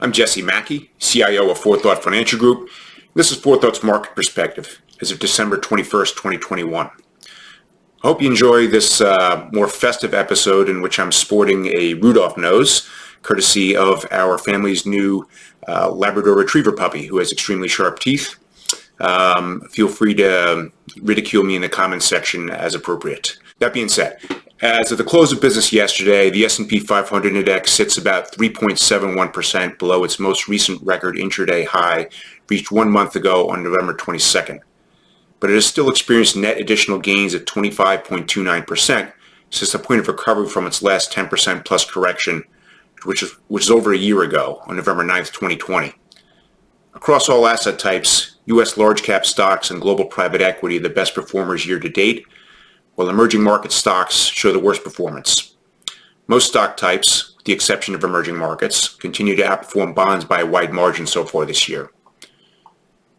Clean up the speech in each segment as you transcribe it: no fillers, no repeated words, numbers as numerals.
I'm Jesse Mackey, CIO of 4Thought Financial Group. This is 4Thought's Market Perspective as of December 21st, 2021. I hope you enjoy this more festive episode in which I'm sporting a Rudolph nose, courtesy of our family's new Labrador Retriever puppy who has extremely sharp teeth. Feel free to ridicule me in the comments section as appropriate. That being said, as of the close of business yesterday, the S&P 500 index sits about 3.71% below its most recent record intraday high reached 1 month ago on November 22nd. But it has still experienced net additional gains at 25.29% since the point of recovery from its last 10% plus correction, which is over a year ago on November 9th, 2020. Across all asset types, U.S. large cap stocks and global private equity are the best performers year to date, while emerging market stocks show the worst performance. Most stock types, with the exception of emerging markets, continue to outperform bonds by a wide margin so far this year.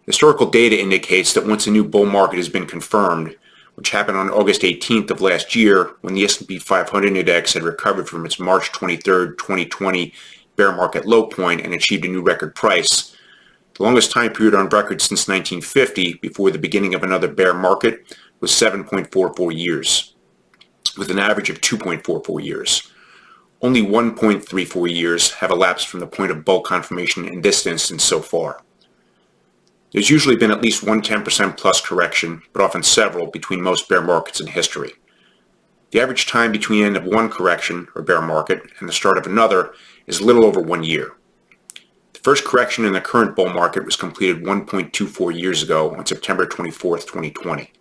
Historical data indicates that once a new bull market has been confirmed, which happened on August 18th of last year when the S&P 500 index had recovered from its March 23rd, 2020 bear market low point and achieved a new record price, the longest time period on record since 1950 before the beginning of another bear market was 7.44 years, with an average of 2.44 years. Only 1.34 years have elapsed from the point of bull confirmation in this instance so far. There's usually been at least one 10% plus correction, but often several between most bear markets in history. The average time between the end of one correction or bear market and the start of another is a little over 1 year. The first correction in the current bull market was completed 1.24 years ago on September 24th, 2020.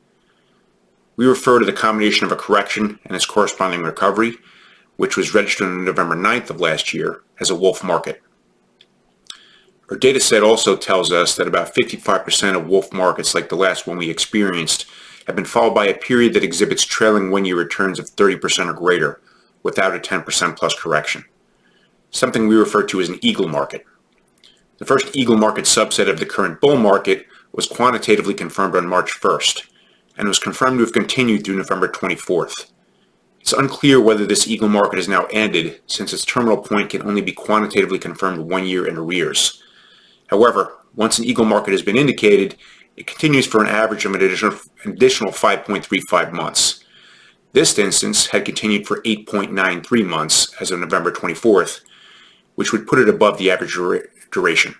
We refer to the combination of a correction and its corresponding recovery, which was registered on November 9th of last year, as a wolf market. Our data set also tells us that about 55% of wolf markets like the last one we experienced have been followed by a period that exhibits trailing one-year returns of 30% or greater without a 10% plus correction, something we refer to as an eagle market. The first eagle market subset of the current bull market was quantitatively confirmed on March 1st and was confirmed to have continued through November 24th. It's unclear whether this eagle market has now ended since its terminal point can only be quantitatively confirmed 1 year in arrears. However, once an eagle market has been indicated, it continues for an average of an additional 5.35 months. This instance had continued for 8.93 months as of November 24th, which would put it above the average duration.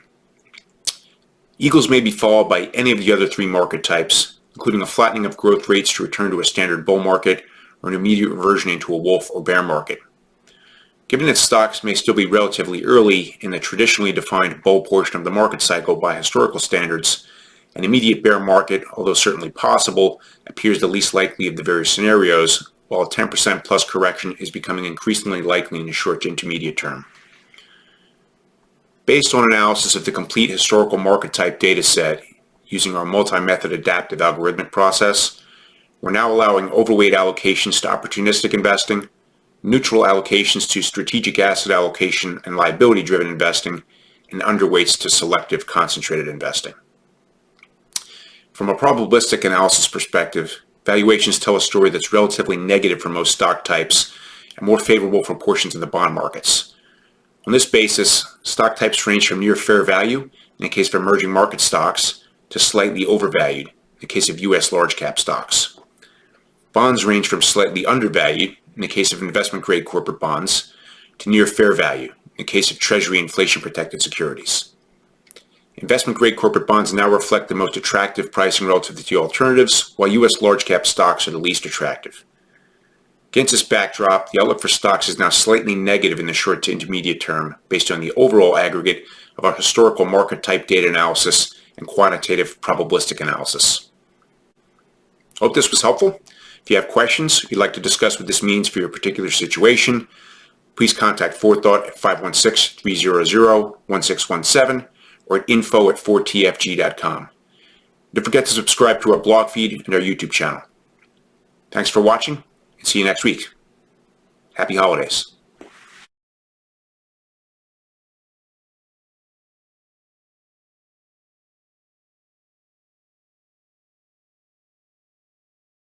Eagles may be followed by any of the other three market types, including a flattening of growth rates to return to a standard bull market or an immediate reversion into a wolf or bear market. Given that stocks may still be relatively early in the traditionally defined bull portion of the market cycle by historical standards, an immediate bear market, although certainly possible, appears the least likely of the various scenarios, while a 10% plus correction is becoming increasingly likely in the short to intermediate term. Based on analysis of the complete historical market type data set, using our multi-method adaptive algorithmic process, we're now allowing overweight allocations to opportunistic investing, neutral allocations to strategic asset allocation and liability-driven investing, and underweights to selective concentrated investing. From a probabilistic analysis perspective, valuations tell a story that's relatively negative for most stock types and more favorable for portions of the bond markets. On this basis, stock types range from near fair value, in the case of emerging market stocks, to slightly overvalued, in the case of U.S. large cap stocks. Bonds range from slightly undervalued, in the case of investment-grade corporate bonds, to near fair value, in the case of Treasury inflation-protected securities. Investment-grade corporate bonds now reflect the most attractive pricing relative to the alternatives, while U.S. large-cap stocks are the least attractive. Against this backdrop, the outlook for stocks is now slightly negative in the short to intermediate term based on the overall aggregate of our historical market-type data analysis and quantitative probabilistic analysis. Hope this was helpful. If you have questions you'd like to discuss what this means for your particular situation, please contact 4Thought at 516-300-1617 or at info@4tfg.com. Don't forget to subscribe to our blog feed and our YouTube channel. Thanks for watching, and see you next week. Happy holidays.